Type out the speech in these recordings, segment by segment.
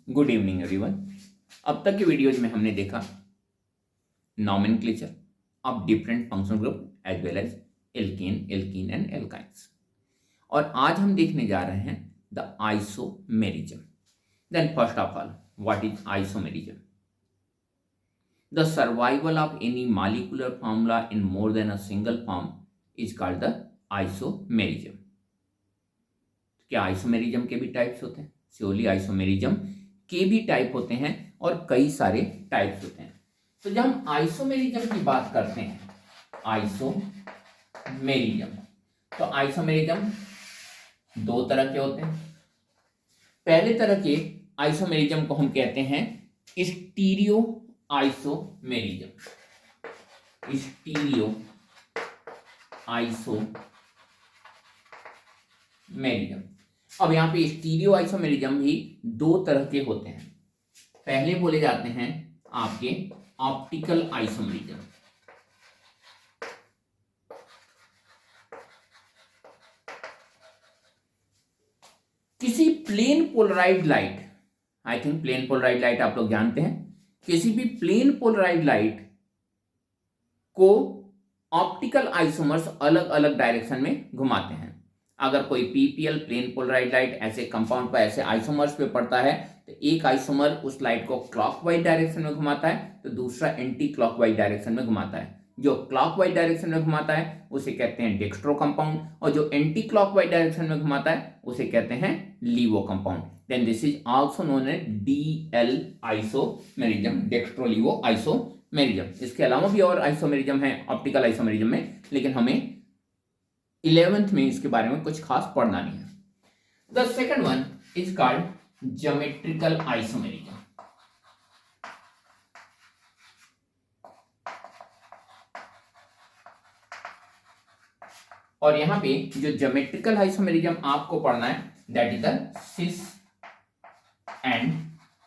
Good evening everyone. अब तक के वीडियोज में हमने देखा nomenclature of different functional group as well as alkene and alkynes, और आज हम देखने जा रहे हैं the isomerism. Then first of all, what is isomerism? The survival of any molecular formula in more than a single form is called the isomerism. क्या isomerism के भी टाइप्स होते हैं? श्योरली आइसोमेरिज्म के भी टाइप होते हैं और कई सारे टाइप्स होते हैं। तो जब हम आइसोमेरिज्म की बात करते हैं, आइसोमेरिज्म, तो आइसोमेरिज्म दो तरह के होते हैं। पहले तरह के आइसोमेरिज्म को हम कहते हैं स्टीरियो आइसोमेरिज्म। Stereo isomerism. अब यहाँ पे स्टीरियो आइसोमेरिज्म भी दो तरह के होते हैं। पहले बोले जाते हैं आपके ऑप्टिकल आइसोमेरिज्म। किसी plane polarised light, I think plane polarised light आप लोग जानते हैं, किसी भी प्लेन पोलराइज्ड लाइट को ऑप्टिकल आइसोमर्स अलग अलग डायरेक्शन में घुमाते हैं। अगर कोई पीपीएल प्लेन पोलराइज्ड लाइट ऐसे कंपाउंड पर ऐसे आइसोमर्स पे पड़ता है तो एक आइसोमर उस लाइट को क्लॉकवाइज डायरेक्शन में घुमाता है तो दूसरा एंटी क्लॉकवाइज डायरेक्शन में घुमाता है। जो क्लॉकवाइज डायरेक्शन में घुमाता है उसे कहते हैं डेक्स्ट्रो कंपाउंड, और जो एंटी क्लॉकवाइज डायरेक्शन में घुमाता है उसे कहते हैं levo compound. Then this is also known as DL isomerism, dextro levo isomerism. इसके अलावा भी और आइसोमेरिज्म है ऑप्टिकल आइसोमेरिज्म में, लेकिन हमें 11th में इसके बारे में कुछ खास पढ़ना नहीं है। The second one is called geometrical isomerism. और यहां पे जो ज्योमेट्रिकल आइसोमेरिज्म आपको पढ़ना है that is the cis and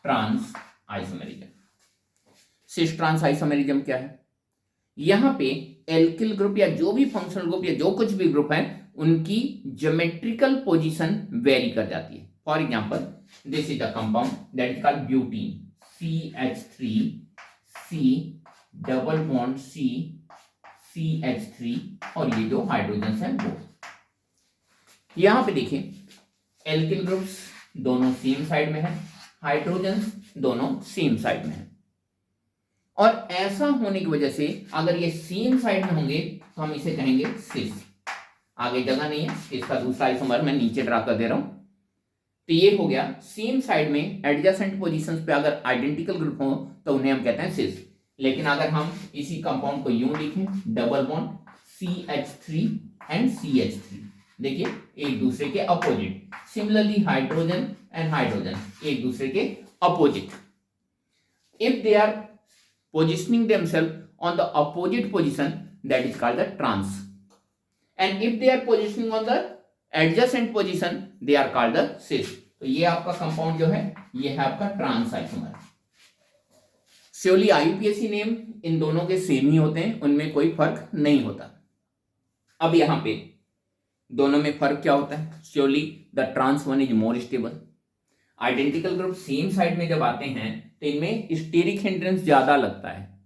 trans isomerism. Cis trans isomerism क्या है? यहां पे एल्किल ग्रुप या जो भी फंक्शनल ग्रुप या जो कुछ भी ग्रुप है उनकी ज्योमेट्रिकल पोजीशन वेरी कर जाती है। For example, this is a compound that is called butene, CH3 C double bond C CH3, और ये जो हाइड्रोजन है वो। यहां पे देखिए एल्किल ग्रुप्स दोनों सेम साइड में है, हाइड्रोजन दोनों सेम साइड में है, और ऐसा होने की वजह से अगर ये सेम साइड में होंगे तो हम इसे कहेंगे सिस। आगे जगह नहीं है, इसका दूसरा आइसोमर मैं नीचे ड्रा कर दे रहा हूं। तो ये हो गया सेम साइड में एडजेसेंट पोजीशंस पे अगर आइडेंटिकल ग्रुप हो तो उन्हें हम कहते हैं सिस। लेकिन अगर हम इसी कंपाउंड को यूं लिखें, double bond CH3 and CH3, देखिए एक दूसरे के opposite. Similarly hydrogen and hydrogen एक दूसरे के opposite. If they are positioning themselves on the opposite position, that is called the trans, and if they are positioning on the adjacent position they are called the cis। तो ये आपका compound जो है ये है आपका trans isomer. Surely IUPAC name इन दोनों के सेम ही होते हैं, उनमें कोई फर्क नहीं होता। अब यहां पे दोनों में फर्क क्या होता है? Surely the trans one is more stable. Identical group same side में जब आते हैं तो इनमें स्टेरिक हिंड्रेंस ज्यादा लगता है,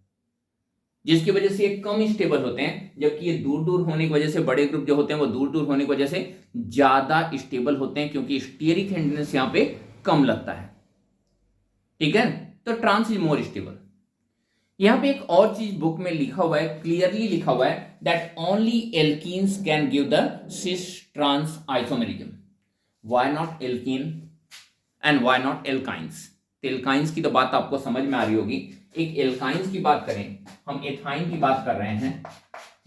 जिसकी वजह से ये कम स्टेबल होते हैं, जबकि ये दूर दूर होने की वजह से बड़े ग्रुप जो होते हैं वो दूर दूर होने की वजह से ज्यादा स्टेबल होते हैं, क्योंकि स्टेरिक हिंड्रेंस यहां पे कम लगता है। ठीक है, तो ट्रांस इज मोर स्टेबल। यहां पे एक और चीज बुक में लिखा हुआ है, क्लियरली लिखा हुआ है that only alkenes can give the cis trans isomerism. Why not alkene and why not alkynes? Alkynes की तो बात आपको समझ में आ रही होगी। एक एल्काइंस की बात करें, हम एथाइन की बात कर रहे हैं,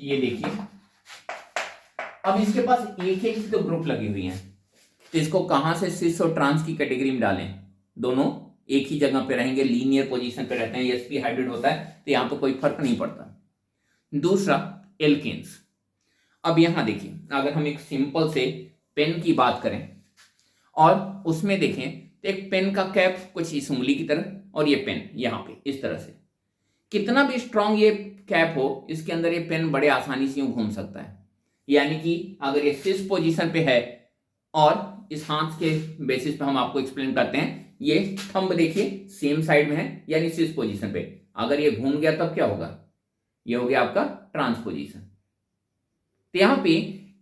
ये देखिए अब इसके पास एक ही तो ग्रुप लगी हुई हैं, तो इसको कहां से सिस और ट्रांस की कैटेगरी में डालें? दोनों एक ही जगह पे रहेंगे, लीनियर पोजीशन पे रहते हैं, sp हाइब्रिड होता है, तो यहां तो कोई फर्क नहीं पड़ता। दूसरा एल्केन्स। अब यहां देखिए अगर हम एक सिंपल से पेन की बात करें और उसमें देखें तो एक पेन का कैप कुछ इस उंगली की तरह और ये पेन यहां पे इस तरह से, कितना भी स्ट्रांग ये कैप हो इसके अंदर ये पेन बड़े आसानी से यूं घूम सकता है। यानी कि अगर ये सिस पोजीशन पे है और इस हाथ के बेसिस पे हम आपको एक्सप्लेन करते हैं ये थंब देखिए सेम साइड में है यानी सिस पोजीशन पे, अगर ये घूम गया तब क्या होगा, ये हो गया आपका ट्रांसपोजिशन। तो यहां पे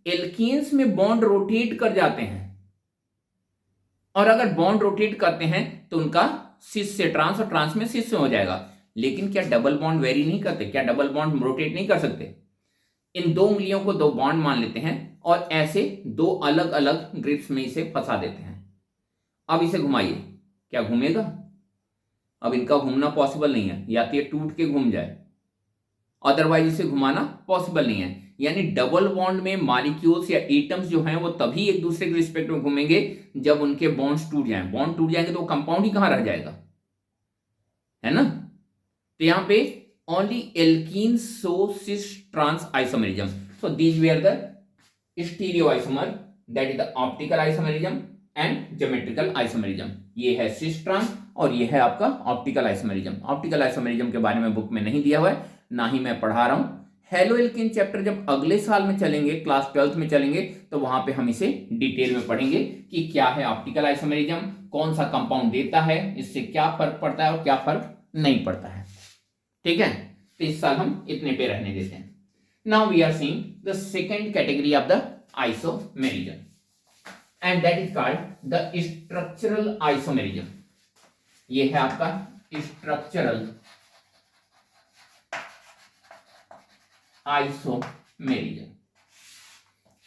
एल्कीन्स में बॉन्ड रोटेट कर जाते हैं, और अगर बॉन्ड रोटेट करते हैं तो उनका सिस से ट्रांस और ट्रांस में सिस से हो जाएगा। लेकिन क्या डबल बॉन्ड वेरी नहीं करते, क्या डबल बॉन्ड रोटेट नहीं कर सकते? इन दो उंगलियों को दो बॉन्ड मान लेते हैं और ऐसे दो अलग अलग ग्रिप्स में इसे फंसा देते हैं। अब इसे घुमाइए, क्या घूमेगा? अब इनका घूमना पॉसिबल नहीं है, या तो ये टूट के घूम जाए, अदरवाइज इसे घुमाना पॉसिबल नहीं है। यानी डबल बॉन्ड में मॉलिक्यूल्स या एटम्स जो हैं वो तभी एक दूसरे के रिस्पेक्ट में घूमेंगे जब उनके बॉन्ड्स टूट जाएं। बॉन्ड टूट जाएंगे तो वो कंपाउंड ही कहां रह जाएगा, है ना? तो यहां पे only alkene show cis trans isomerism, so these were the stereo isomer, that is the optical isomerism and geometrical isomerism. ये है सिस ट्रांस और ये है आपका ऑप्टिकल आइसोमेरिज्म। ऑप्टिकल आइसोमेरिज्म के बारे में बुक में नहीं दिया हुआ है, ना ही मैं पढ़ा रहा हूं। हेलो एल्कीन चैप्टर जब अगले साल में चलेंगे, क्लास 12th में चलेंगे, तो वहां पे हम इसे डिटेल में पढ़ेंगे कि क्या है ऑप्टिकल आइसोमेरिज्म, कौन सा कंपाउंड देता है, इससे क्या फर्क पड़ता है और क्या फर्क नहीं पड़ता है। ठीक है, तो इस साल हम इतने पे रहने देते हैं। Now we are seeing the second category of the isomerism and that is called the structural isomerism. ये है आपका स्ट्रक्चरल आइसोमेरिज्म।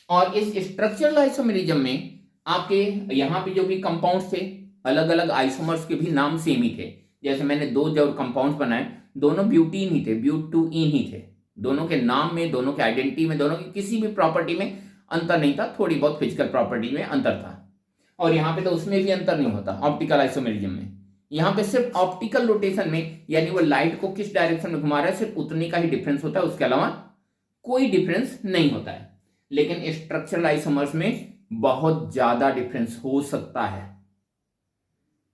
और इस स्ट्रक्चरल आइसोमेरिज्म में आपके यहां पे जो भी कंपाउंड्स थे, अलग अलग आइसोमर्स के भी नाम सेम ही थे। जैसे मैंने दो जो कंपाउंड्स बनाए, दोनों ब्यूटीन ही थे, ब्यूटूइन ही थे। दोनों के नाम में, दोनों के आइडेंटिटी में, दोनों की किसी भी प्रॉपर्टी में अंतर नहीं था, थोड़ी बहुत फिजिकल प्रॉपर्टी में अंतर था। और यहाँ पे तो उसमें भी अंतर नहीं होता ऑप्टिकल आइसोमेरिज्म में। यहाँ पे सिर्फ ऑप्टिकल रोटेशन में, यानी वो लाइट को किस डायरेक्शन में घुमा रहा है, सिर्फ उतने का ही डिफरेंस होता है, उसके अलावा कोई डिफरेंस नहीं होता है। लेकिन स्ट्रक्चरल आइसोमर्स में बहुत ज्यादा डिफरेंस हो सकता है,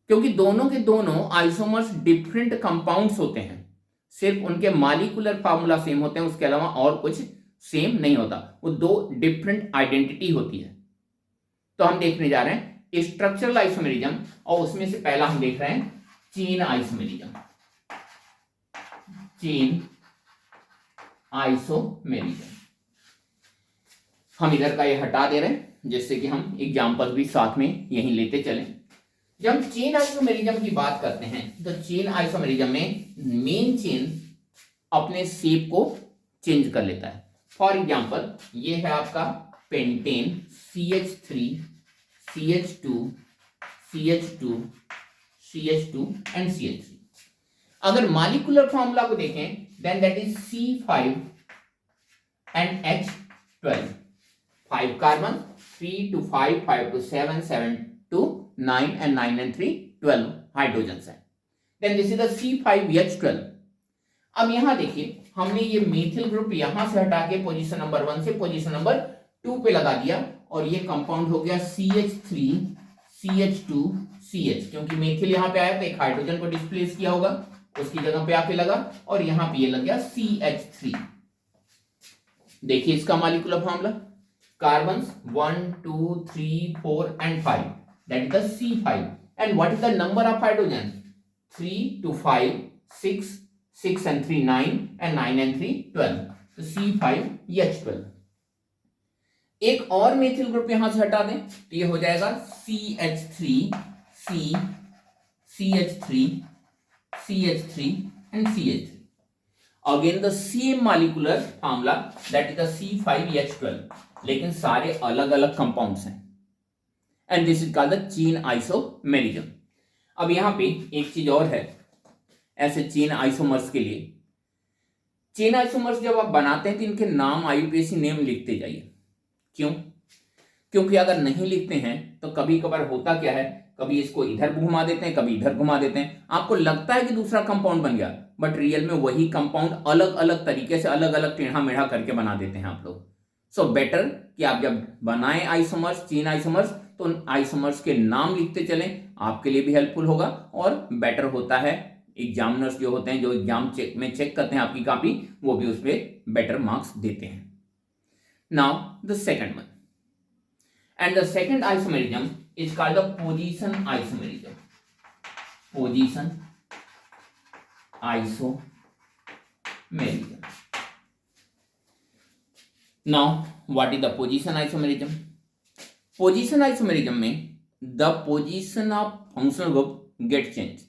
क्योंकि दोनों के दोनों आइसोमर्स डिफरेंट कंपाउंड्स होते हैं। सिर्फ उनके मॉलिक्यूलर फार्मूला सेम होते हैं, उसके अलावा और कुछ सेम नहीं होता। वो दो डिफरेंट आइडेंटिटी होती है। तो हम देखने जा रहे हैं स्ट्रक्चरल आइसोमेरिज्म, और उसमें से पहला हम देख रहे हैं चेन आइसोमेरिज्म। चेन आइसोमेरिज्म हम इधर का ये हटा दे रहे हैं, जिससे कि हम एग्जांपल भी साथ में यहीं लेते चलें। जब हम चेन आइसोमेरिज्म की बात करते हैं तो चेन आइसोमेरिज्म में मेन चेन अपने शेप को चेंज कर लेता है। फॉर एग्जांपल ये है आपका pentane CH3 CH2 CH2 CH2 and CH3। अगर मॉलिक्यूलर फॉर्मूला को देखें then that is C5 and H12, 5 carbon, 3 to 5, 5 to 7, 7 to 9 and 9 and 3, 12 hydrogens है। then this is the C5H12। अब यहां देखिए हमने ये मेथिल ग्रुप यहां से हटा के पोजीशन नंबर 1 से पोजीशन नंबर 2 पे लगा दिया, और ये कंपाउंड हो गया CH3 CH2 CH, क्योंकि मेथिल यहां पे आया तो एक हाइड्रोजन को डिस्प्लेस किया होगा, उसकी जगह पे आके लगा, और यहां पे ये लग गया CH3। देखिए इसका molecular formula, carbon 1 2 3 4 and 5, that is the C5, and what is the number of hydrogen? 3 to 5 6, 6 and 3 9 and 9 and 3 12, so C5H12। एक और मेथिल ग्रुप यहां से हटा दें तो ये हो जाएगा CH3 C CH3 CH3 and CH3, again the same molecular formula, that is the C5H12, लेकिन सारे अलग अलग कंपाउंड्स हैं, and this is called the chain isomerism। अब यहां पे एक चीज और है, ऐसे चेन आइसोमर्स के लिए, चेन आइसोमर्स जब आप बनाते हैं तो इनके नाम IUPAC नेम लिखते जाइए। क्यों? क्योंकि अगर नहीं लिखते हैं तो कभी कभार होता क्या है, कभी इसको इधर घुमा देते हैं, कभी इधर घुमा देते हैं, आपको लगता है कि दूसरा कंपाउंड बन गया, बट रियल में वही कंपाउंड अलग अलग तरीके से अलग अलग टेढ़ा मेढ़ा करके बना देते हैं आप लोग। सो बेटर कि आप जब बनाएं आइसोमर्स, चेन आइसोमर्स, तो उन आइसोमर्स के नाम लिखते चलें, आपके लिए भी हेल्पफुल होगा और बेटर होता है। एग्जामिनर्स जो होते हैं, जो एग्जाम में चेक करते हैं आपकी कॉपी, वो भी उस पर बेटर मार्क्स देते हैं। Now the second one, and the second isomerism is called the position isomerism। Position isomerism. Now what is the position isomerism? Position isomerism में the position of functional group get change.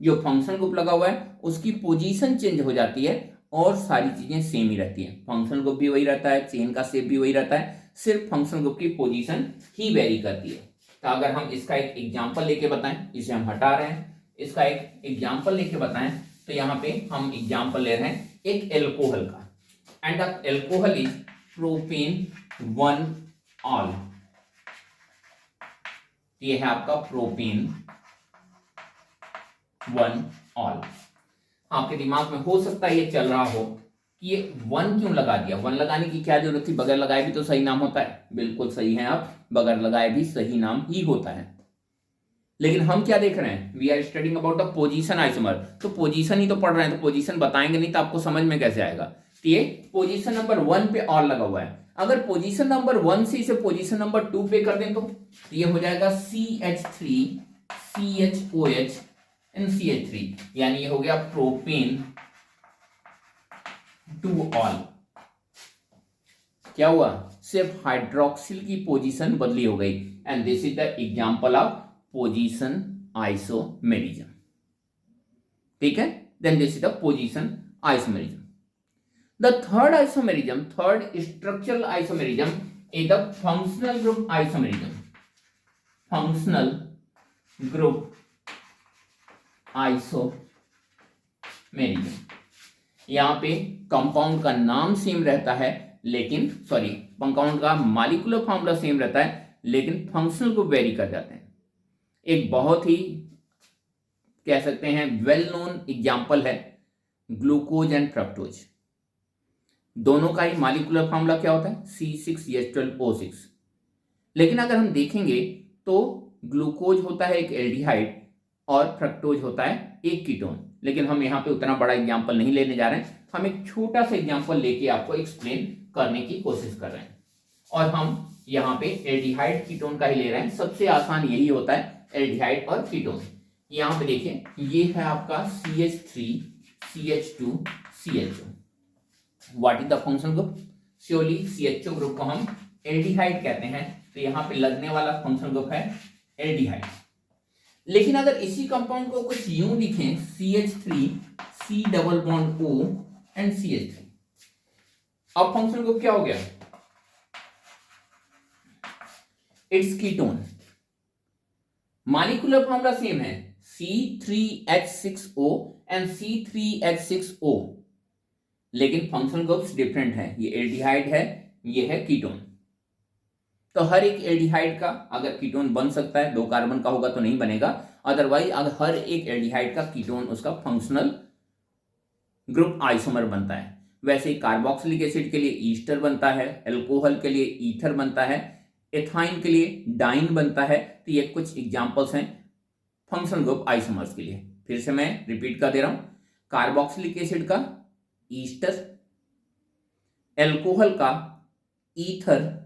जो functional group लगा हुआ है उसकी position change हो जाती है और सारी चीजें सेम ही रहती है. फंक्शनल ग्रुप भी वही रहता है, चेन का शेप भी वही रहता है, सिर्फ फंक्शनल ग्रुप की पोजीशन ही वेरी करती है. तो अगर हम इसका एक एग्जांपल लेके बताएं, इसे हम हटा रहे हैं, इसका एक एग्जांपल लेके बताएं, तो यहाँ पे हम एग्जांपल ले रहे हैं एक एल्कोहल का. And the alcohol is propane 1-ऑल. ये है आपका प्रोपेन 1-ऑल. आपके दिमाग में हो सकता है ये चल रहा हो कि ये 1 क्यों लगा दिया, 1 लगाने की क्या जरूरत थी, बगैर लगाए भी तो सही नाम होता है. बिल्कुल सही है आप, बगैर लगाए भी सही नाम ही होता है. लेकिन हम क्या देख रहे हैं, we are studying about the position isomer. तो पोजीशन ही तो पढ़ रहे हैं, तो पोजीशन बताएंगे नहीं तो आपको समझ में कैसे आएगा. तो ये पोजीशन नंबर 1 पे ऑल लगा हुआ है. अगर पोजीशन नंबर 1 से इसे पोजीशन नंबर 2 पे कर दें तो ये हो जाएगा CH3 CHOH एंड CH3, यानी ये हो गया प्रोपेन 2-ऑल. क्या हुआ, सिर्फ हाइड्रोक्सिल की पोजीशन बदली हो गई. And this is the example of position isomerism. ठीक है, then this is the position isomerism. The third isomerism, third structural isomerism is the functional group isomerism. Functional group isomerism. यहाँ पे कंपाउंड का नाम सेम रहता है, लेकिन कंपाउंड का मॉलिक्यूलर फॉर्मूला सेम रहता है, लेकिन फंक्शनल ग्रुप वेरी कर जाते हैं. एक बहुत ही कह सकते हैं वेल नोन एग्जाम्पल है ग्लूकोज एंड फ्रक्टोज. दोनों का ही मॉलिक्यूलर फॉर्मूला क्या होता है, C6H12O6. लेकिन अगर हम देखेंगे तो ग्लूकोज होता है एक एल्डिहाइड और फ्रक्टोज होता है एक कीटोन. लेकिन हम यहाँ पे उतना बड़ा एग्जांपल नहीं लेने जा रहे हैं, हम एक छोटा सा एग्जांपल लेके आपको एक्सप्लेन करने की कोशिश कर रहे हैं. और हम यहाँ पे एल्डिहाइड कीटोन का ही ले रहे हैं, सबसे आसान यही होता है एल्डिहाइड और कीटोन. यहाँ पे देखिए, ये है आपका CH3 CH2 CHO. What is the functional group? Surely CHO group को हम एल्डिहाइड कहते हैं, तो यहाँ पे लगने वाला फंक्शनल ग्रुप है एल्डिहाइड. लेकिन अगर इसी कंपाउंड को कुछ यूं लिखें, CH3 C double bond O and CH3, अब फंक्शनल ग्रुप क्या हो गया, it's ketone. Molecular formula same है, C3H6O एंड C3H6O, लेकिन फंक्शनल ग्रुप्स डिफरेंट है. ये एल्डिहाइड है, ये है कीटोन. तो हर एक एल्डिहाइड का अगर कीटोन बन सकता है, 2 कार्बन का होगा तो नहीं बनेगा, अदरवाइज अगर हर एक एल्डिहाइड का कीटोन उसका फंक्शनल ग्रुप आइसोमर बनता है. वैसे ही कार्बोक्सिलिक एसिड के लिए ईस्टर बनता है, अल्कोहल के लिए ईथर बनता है, एथाइन के लिए डाइन बनता है. तो ये कुछ एग्जांपल्स हैं फंक्शनल ग्रुप आइसोमर्स के लिए. फिर से मैं रिपीट कर दे रहा हूं, कार्बोक्सिलिक एसिड का ईस्टर, एल्कोहल का ईथर,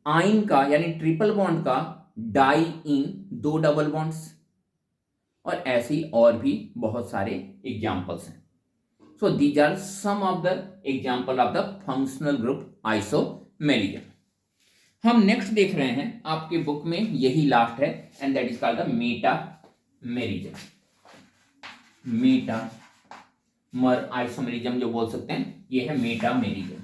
आइन का यानी ट्रिपल बॉन्ड का डाई इन 2 डबल बॉन्ड्स, और ऐसी और भी बहुत सारे एग्जांपल्स हैं. So these are some of the example of the functional group isomerism. हम नेक्स्ट देख रहे हैं, आपके बुक में यही लास्ट है, and that is called the metamerism. Metamer isomerism जो बोल सकते हैं, ये है मेटामेरिज्म.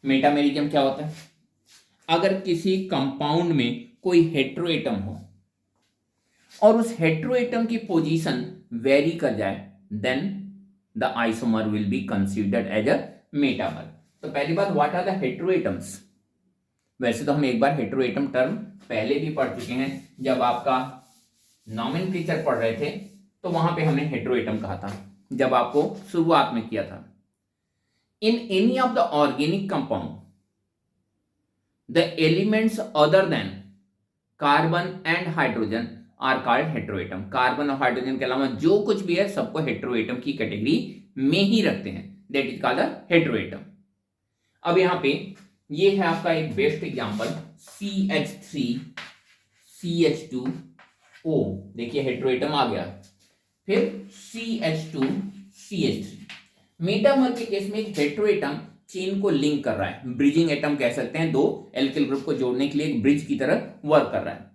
मेटामेरिज्म क्या होता है, अगर किसी कंपाउंड में कोई हेट्रोएटम हो और उस हेट्रोएटम की पोजीशन वेरी कर जाए, then the isomer will be considered as a metamer. तो पहली बात, व्हाट आर द हेट्रोएटम्स? वैसे तो हम एक बार हेट्रोएटम टर्म पहले भी पढ़ चुके हैं, जब आपका नॉमेनक्लेचर पढ़ रहे थे तो वहां पे हमने हेट्रोएटम कहा था, जब आपको शुरुआत में किया था. In any of the organic compound, the elements other than carbon and hydrogen are called heteroatom. Carbon और हाइड्रोजन के अलावा जो कुछ भी है सबको हेटेरोएटम की कैटेगरी में ही रखते हैं, दैट इज कॉल्ड हेटेरोएटम. अब यहाँ पे ये है आपका एक बेस्ट एग्जांपल CH3 CH2O, देखिए हेट्रोएटम आ गया, फिर CH2CH3। मेटामर के केस में एक हेट्रोएटम चेन को लिंक कर रहा है, ब्रिजिंग एटम कह सकते हैं, दो एल्किल ग्रुप को जोड़ने के लिए एक ब्रिज की तरह वर्क कर रहा है।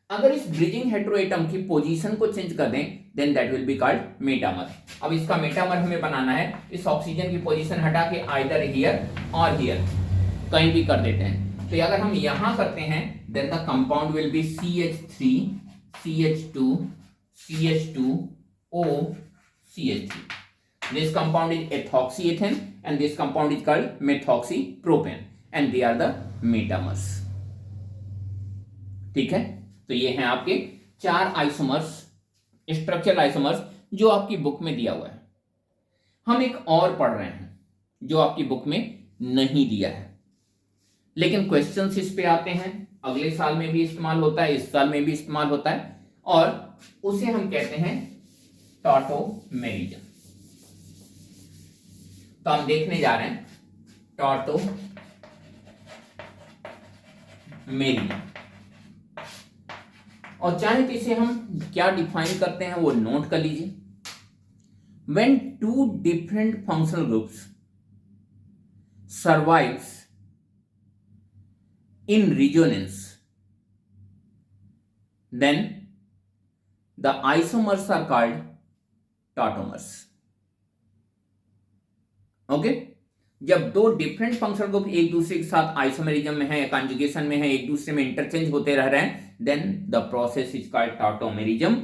अगर इस ब्रिजिंग हेट्रोएटम की पोजीशन को चेंज कर दें then that will be called metamer. अब इसका मेटामर हमें बनाना है, इस ऑक्सीजन की पोजीशन हटा के आइदर हियर और हियर कहीं भी कर देते हैं। तो अगर हम यहां करते हैं then the compound will be CH3 CH2 CH2O CH3। This compound is ethoxyethane and this compound is called methoxypropane and they are the metamers। ठीक है, तो ये हैं आपके 4 आइसोमर्स, स्ट्रक्चरल आइसोमर्स जो आपकी बुक में दिया हुआ है। हम एक और पढ़ रहे हैं जो आपकी बुक में नहीं दिया है, लेकिन क्वेश्चंस इस पे आते हैं, अगले साल में भी इस्तेमाल होता है, इस साल में भी इस्तेमाल होता है, और उसे हम कहते हैं टॉटोमेरिज्म। तो हम देखने जा रहे हैं टॉटोमेरिज्म, और चाहे तो इसे हम क्या डिफाइन करते हैं वो नोट कर लीजिए। When two different functional groups survives in resonance, then the isomers are called tautomers। Okay, जब दो डिफरेंट फंक्शनल ग्रुप एक दूसरे के साथ आइसोमेरिज्म में है या कॉन्जुगेशन में है, एक दूसरे में इंटरचेंज होते रह रहे हैं, then the process is called tautomerism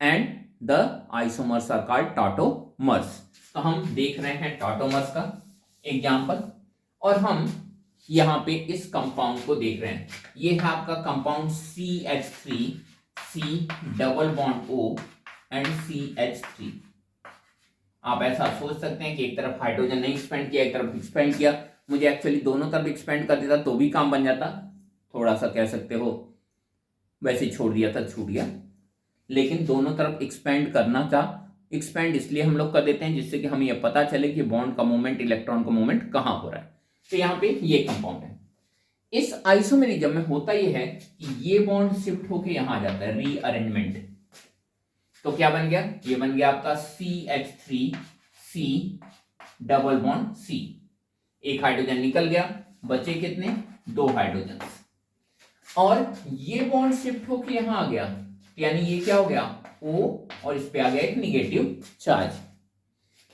and the isomers are called tautomers. तो हम देख रहे हैं टॉटोमर्स का एग्जांपल, और हम यहां पे इस कंपाउंड को देख रहे हैं। ये है आपका compound CH3 C double bond O and CH3। आप ऐसा सोच सकते हैं कि एक तरफ हाइड्रोजन नहीं एक्सपेंड किया, एक तरफ एक्सपेंड किया। मुझे एक्चुअली दोनों तरफ एक्सपेंड कर देता तो भी काम बन जाता, थोड़ा सा कह सकते हो वैसे छोड़ दिया था, छूट गया, लेकिन दोनों तरफ एक्सपेंड करना था। एक्सपेंड इसलिए हम लोग कर देते हैं जिससे कि हमें यह पता चले कि बॉन्ड का मूवमेंट, इलेक्ट्रॉन का मूवमेंट कहां हो रहा है। तो यहाँ पे ये कंपाउंड है। इस आइसोमेरिज्म में होता यह है कि ये बॉन्ड शिफ्ट होके यहां आ जाता है, रीअरेंजमेंट। तो क्या बन गया, ये बन गया आपका CH3 C double bond C। एक हाइड्रोजन निकल गया, बचे कितने, 2 हाइड्रोजन, और ये बॉन्ड शिफ्ट होके यहां आ गया, यानी ये क्या हो गया O, और इस पे आ गया एक निगेटिव चार्ज।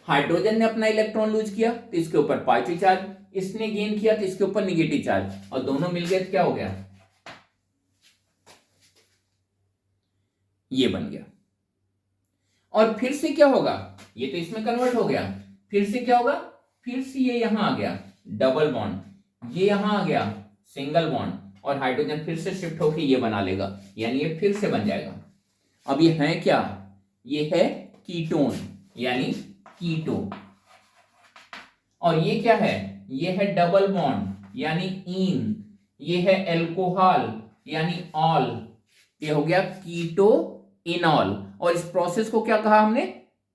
हाइड्रोजन ने अपना इलेक्ट्रॉन लूज किया तो इसके ऊपर पॉजिटिव चार्ज, इसने गेन किया तो इसके ऊपर निगेटिव चार्ज, और दोनों मिल गए तो क्या हो गया, ये बन गया। और फिर से क्या होगा, ये तो इसमें कन्वर्ट हो गया, फिर से क्या होगा, फिर से ये यहां आ गया डबल बॉन्ड, ये यहां आ गया सिंगल बॉन्ड, और हाइड्रोजन फिर से शिफ्ट होकर ये बना लेगा, यानी ये फिर से बन जाएगा। अब ये है क्या, ये है कीटोन यानी कीटो, और ये क्या है, ये है डबल बॉन्ड यानी इन, ये है एल्कोहल यानी ऑल, ये हो गया कीटो इनॉल। और इस प्रोसेस को क्या कहा हमने,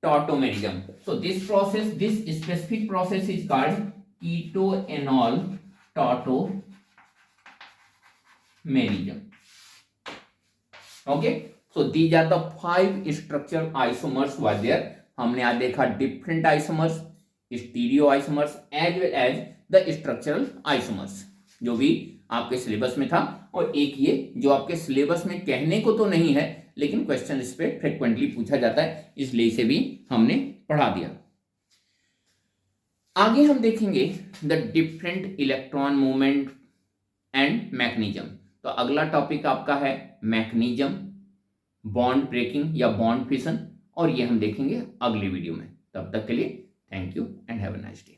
tautomerism. So this process, this specific process is called keto enol tautomerism. Okay, so these are the 5 structural isomers were there. हमने आज देखा different isomers, stereo isomers as well as the structural isomers, जो भी आपके syllabus में था, और एक ये जो आपके सिलेबस में कहने को तो नहीं है लेकिन क्वेश्चन इस पे फ्रिक्वेंटली पूछा जाता है, इसलिए इसे भी हमने पढ़ा दिया। आगे हम देखेंगे the different electron movement and mechanism. तो अगला टॉपिक आपका है मैकेनिज्म, बॉन्ड ब्रेकिंग या बॉन्ड फिशन, और ये हम देखेंगे अगली वीडियो में। तब तक के लिए thank you and have a nice day.